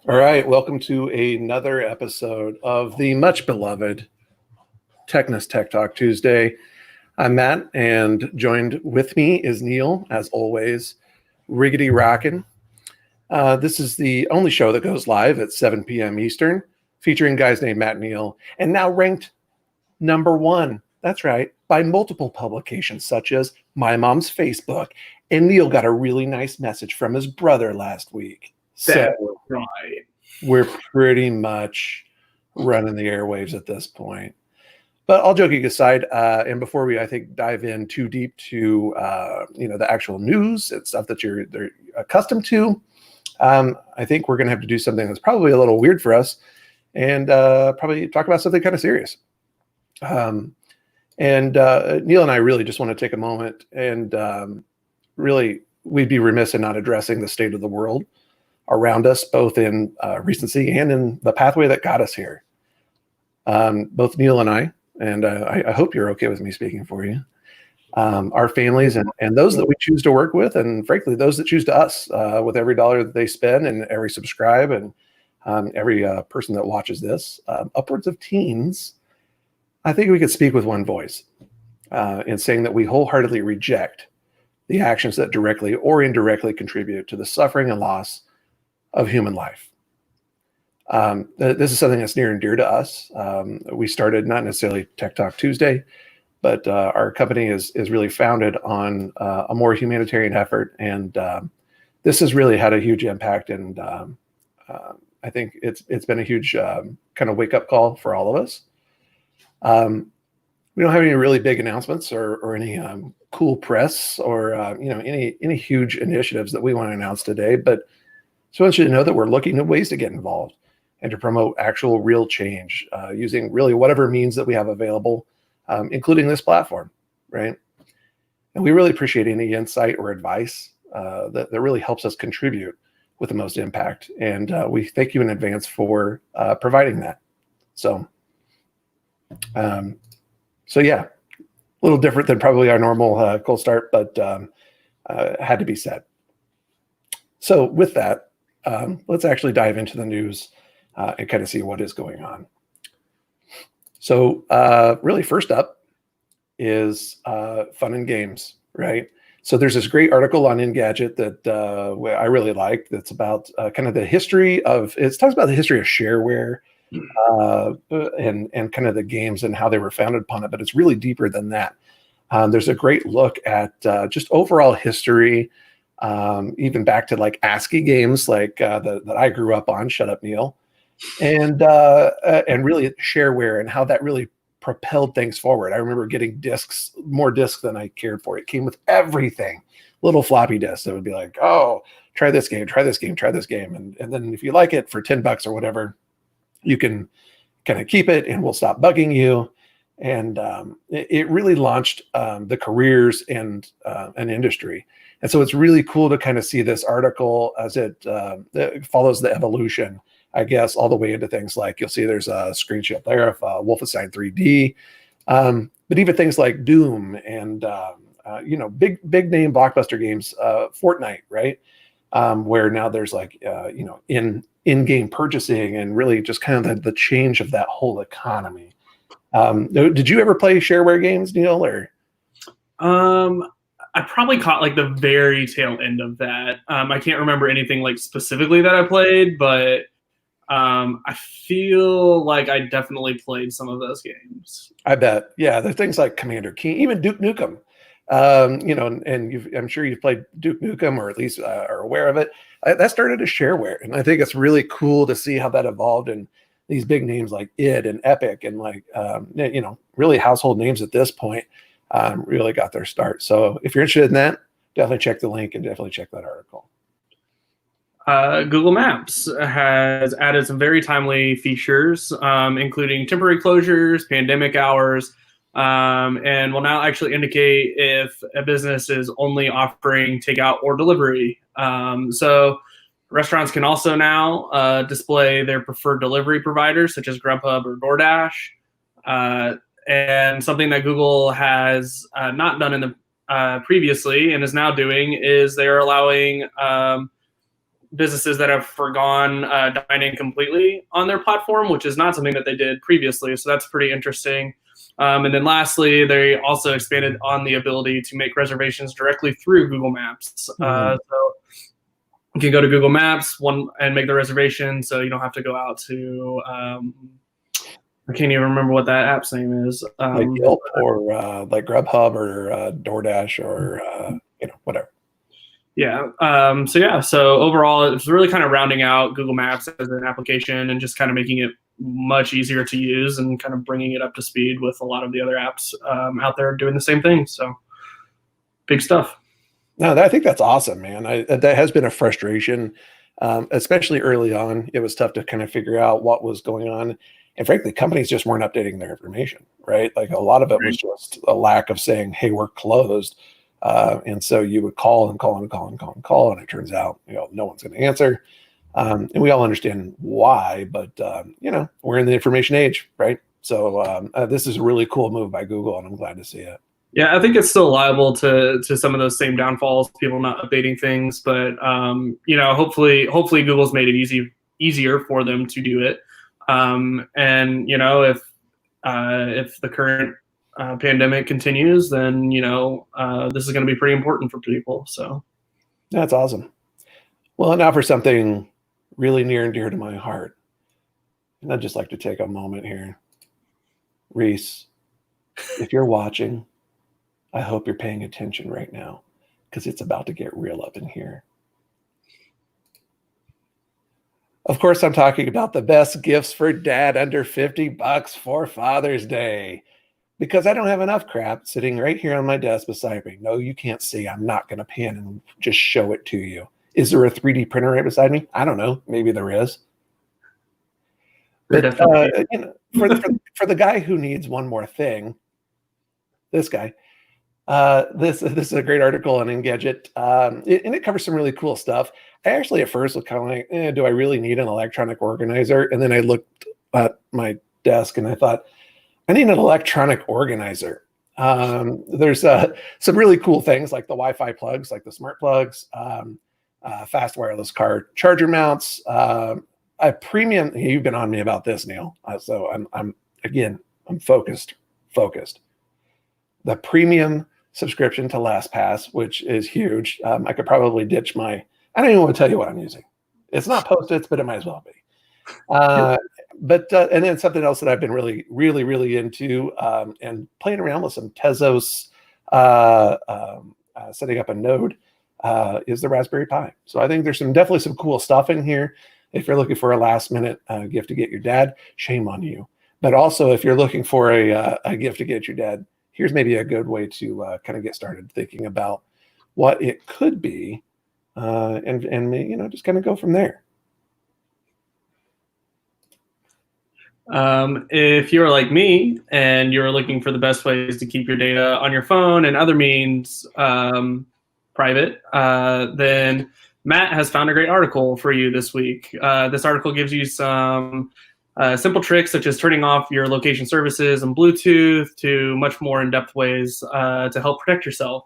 All right, welcome to another episode of the much beloved Techness Tech Talk Tuesday. I'm Matt, and joined with me is Neal, as always, riggedy rockin'. This is the only show that goes live at 7 p.m. Eastern, featuring guys named Matt and Neal, and now ranked number one. That's right, by multiple publications such as My Mom's Facebook. And Neal got a really nice message from his brother last week. That was right. We're pretty much running the airwaves at this point. But all joking aside, and before we, I think, dive in too deep to the actual news and stuff that they're accustomed to, I think we're going to have to do something that's probably a little weird for us, and probably talk about something kind of serious. And Neal and I really just want to take a moment and really, we'd be remiss in not addressing the state of the world around us, both in recency and in the pathway that got us here. Both Neal and I hope you're okay with me speaking for you, our families and those that we choose to work with, and frankly, those that choose to us with every dollar that they spend and every subscribe and every person that watches this, upwards of teens, I think we could speak with one voice in saying that we wholeheartedly reject the actions that directly or indirectly contribute to the suffering and loss of human life. This is something that's near and dear to us. We started not necessarily Tech Talk Tuesday, but our company is really founded on a more humanitarian effort, and this has really had a huge impact. And I think it's been a huge kind of wake up call for all of us. We don't have any really big announcements or any cool press or any huge initiatives that we want to announce today, but so I want you to know that we're looking at ways to get involved and to promote actual real change using really whatever means that we have available, including this platform, right? And we really appreciate any insight or advice that really helps us contribute with the most impact. And we thank you in advance for providing that. So yeah, a little different than probably our normal cold start, but had to be said. So with that, let's actually dive into the news and kind of see what is going on. So really first up is fun and games, right? So there's this great article on Engadget that I really like that's about kind of the history of, it talks about the history of shareware and kind of the games and how they were founded upon it, but it's really deeper than that. There's a great look at just overall history, even back to like ASCII games like that I grew up on. Shut up, Neal. And really shareware and how that really propelled things forward. I remember getting more discs than I cared for. It came with everything, little floppy disks that would be like, oh, try this game, try this game, try this game. And then if you like it for $10 or whatever, you can kind of keep it and we'll stop bugging you. And it really launched the careers and an industry. And so it's really cool to kind of see this article as it follows the evolution, I guess, all the way into things like, you'll see there's a screenshot there of Wolfenstein 3D, but even things like Doom and, big name blockbuster games, Fortnite, right? Where now there's like, in-game purchasing and really just kind of the change of that whole economy. Did you ever play shareware games, Neal, or? I probably caught like the very tail end of that. I can't remember anything like specifically that I played, but I feel like I definitely played some of those games. I bet. Yeah, there's things like Commander Keen, even Duke Nukem. And I'm sure you've played Duke Nukem, or at least are aware of it. That started as shareware, and I think it's really cool to see how that evolved. And these big names like id and Epic and like really household names at this point really got their start. So if you're interested in that, definitely check the link and definitely check that article. Google Maps has added some very timely features, including temporary closures, pandemic hours, and will now actually indicate if a business is only offering takeout or delivery. So restaurants can also now display their preferred delivery providers, such as Grubhub or DoorDash. And something that Google has not done in the previously and is now doing is they're allowing businesses that have forgone dining completely on their platform, which is not something that they did previously. So that's pretty interesting. And then lastly, they also expanded on the ability to make reservations directly through Google Maps. So you can go to Google Maps and make the reservation, so you don't have to go out to I can't even remember what that app's name is. Like Yelp or like Grubhub or DoorDash or whatever. Yeah. So overall, it's really kind of rounding out Google Maps as an application and just kind of making it much easier to use and kind of bringing it up to speed with a lot of the other apps out there doing the same thing. So big stuff. No, I think that's awesome, man. That has been a frustration, especially early on. It was tough to kind of figure out what was going on. And frankly, companies just weren't updating their information, right? Like a lot of it was just a lack of saying, hey, we're closed. And so you would call and call and call and call and call. And it turns out, no one's going to answer. And we all understand why, but, we're in the information age, right? So this is a really cool move by Google, and I'm glad to see it. Yeah, I think it's still liable to some of those same downfalls, people not updating things. But, hopefully Google's made it easier for them to do it. And if the current pandemic continues, then this is going to be pretty important for people. So that's awesome. Well, now for something really near and dear to my heart, and I'd just like to take a moment here. Reese, if you're watching, I hope you're paying attention right now, because it's about to get real up in here. Of course, I'm talking about the best gifts for dad under $50 for Father's Day, because I don't have enough crap sitting right here on my desk beside me. No, you can't see. I'm not going to pan and just show it to you. Is there a 3D printer right beside me? I don't know. Maybe there is. But for the guy who needs one more thing, this guy, this is a great article on Engadget, and it covers some really cool stuff. I actually at first was kind of like, do I really need an electronic organizer? And then I looked at my desk and I thought, I need an electronic organizer. There's some really cool things like the Wi-Fi plugs, like the smart plugs, fast wireless car charger mounts, a premium. You've been on me about this, Neal. So I'm focused. The premium subscription to LastPass, which is huge. I could probably ditch I don't even want to tell you what I'm using. It's not Post-its, but it might as well be. And then something else that I've been really, really, really into and playing around with some Tezos, setting up a node is the Raspberry Pi. So I think there's definitely some cool stuff in here. If you're looking for a last minute gift to get your dad, shame on you. But also if you're looking for a gift to get your dad, here's maybe a good way to kind of get started thinking about what it could be, and just kind of go from there. If you're like me and you're looking for the best ways to keep your data on your phone and other means private, then Matt has found a great article for you this week. This article gives you some simple tricks such as turning off your location services and Bluetooth to much more in-depth ways to help protect yourself.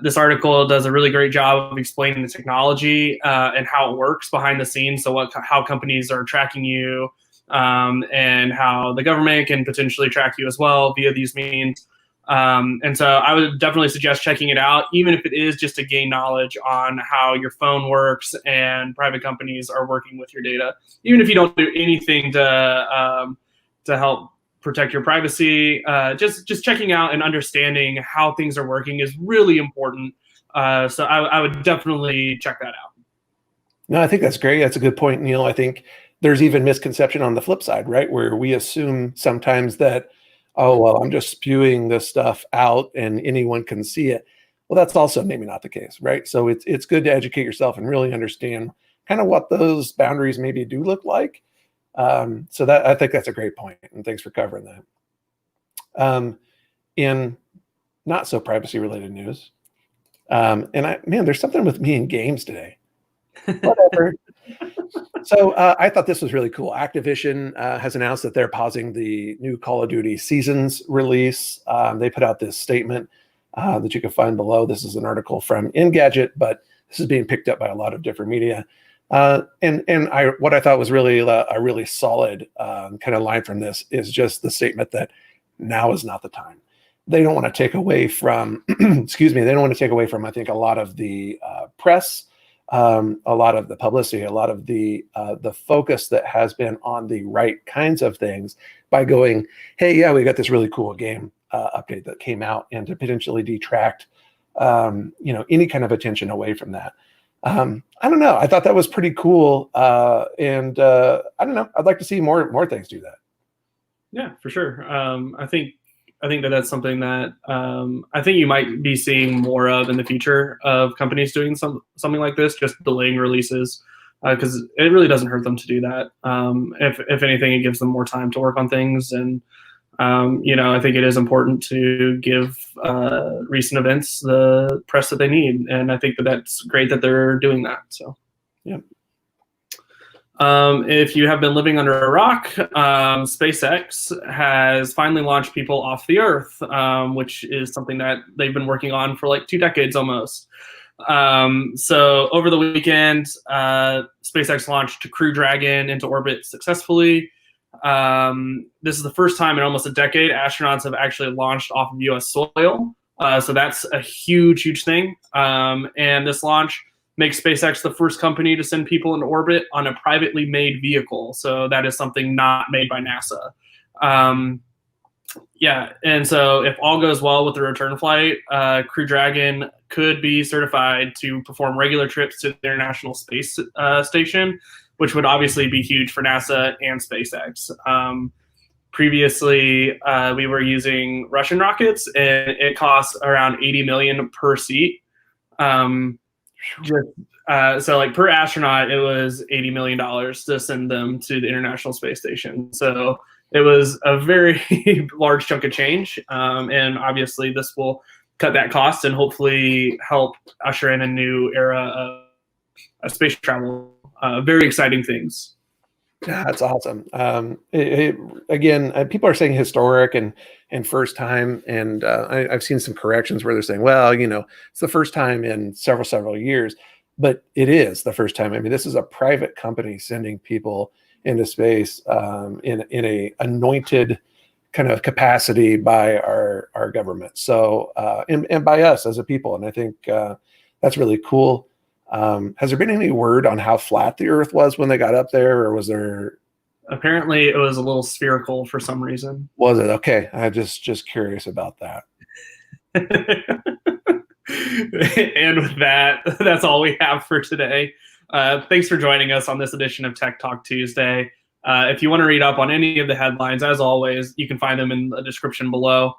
This article does a really great job of explaining the technology and how it works behind the scenes. So how companies are tracking you and how the government can potentially track you as well via these means. And so I would definitely suggest checking it out, even if it is just to gain knowledge on how your phone works and private companies are working with your data. Even if you don't do anything to help protect your privacy, just checking out and understanding how things are working is really important. So I would definitely check that out. No, I think that's great. That's a good point, Neal. I think there's even misconception on the flip side, right? Where we assume sometimes that, oh, well, I'm just spewing this stuff out and anyone can see it. Well, that's also maybe not the case, right? So it's good to educate yourself and really understand kind of what those boundaries maybe do look like. So that I think that's a great point, and thanks for covering that. In not so privacy related news, there's something with me in games today. Whatever. So I thought this was really cool. Activision has announced that they're pausing the new Call of Duty Seasons release. They put out this statement that you can find below. This is an article from Engadget, but This is being picked up by a lot of different media. What I thought was really a really solid kind of line from this is just the statement that now is not the time. They don't want to take away from, excuse me, they don't want to take away from, I think, a lot of the press, a lot of the publicity, a lot of the focus that has been on the right kinds of things by going, hey, yeah, we got this really cool game update that came out, and to potentially detract, any kind of attention away from that. I don't know. I thought that was pretty cool. I don't know. I'd like to see more things do that. Yeah, for sure. I think that's something that I think you might be seeing more of in the future of companies doing something like this, just delaying releases, because it really doesn't hurt them to do that. If anything, it gives them more time to work on things. And I think it is important to give recent events the press that they need, and I think that's great that they're doing that. So, yeah. If you have been living under a rock, SpaceX has finally launched people off the Earth, which is something that they've been working on for like 2 decades almost. So over the weekend, SpaceX launched Crew Dragon into orbit successfully. This is the first time in almost a decade astronauts have actually launched off of U.S. soil. So that's a huge thing. And this launch makes SpaceX the first company to send people into orbit on a privately made vehicle. So that is something not made by NASA. And so if all goes well with the return flight, Crew Dragon could be certified to perform regular trips to the International Space Station, which would obviously be huge for NASA and SpaceX. Previously, we were using Russian rockets, and it costs around $80 million per seat. So like per astronaut, it was $80 million to send them to the International Space Station. So it was a very large chunk of change. And obviously this will cut that cost and hopefully help usher in a new era of space travel. Very exciting things. Yeah, that's awesome. Again, people are saying historic and first time, and I've seen some corrections where they're saying, well, it's the first time in several years, but it is the first time. I mean, this is a private company sending people into space in a anointed kind of capacity by our government. So and by us as a people, and I think that's really cool. Has there been any word on how flat the Earth was when they got up there, or was there? Apparently it was a little spherical for some reason. Was it? Okay. I'm just curious about that. And with that, that's all we have for today. Thanks for joining us on this edition of Tech Talk Tuesday. If you want to read up on any of the headlines, as always, you can find them in the description below.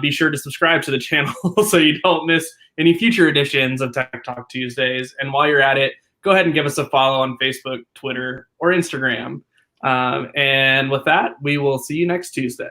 Be sure to subscribe to the channel so you don't miss any future editions of Tech Talk Tuesdays. And while you're at it, go ahead and give us a follow on Facebook, Twitter, or Instagram. And with that, we will see you next Tuesday.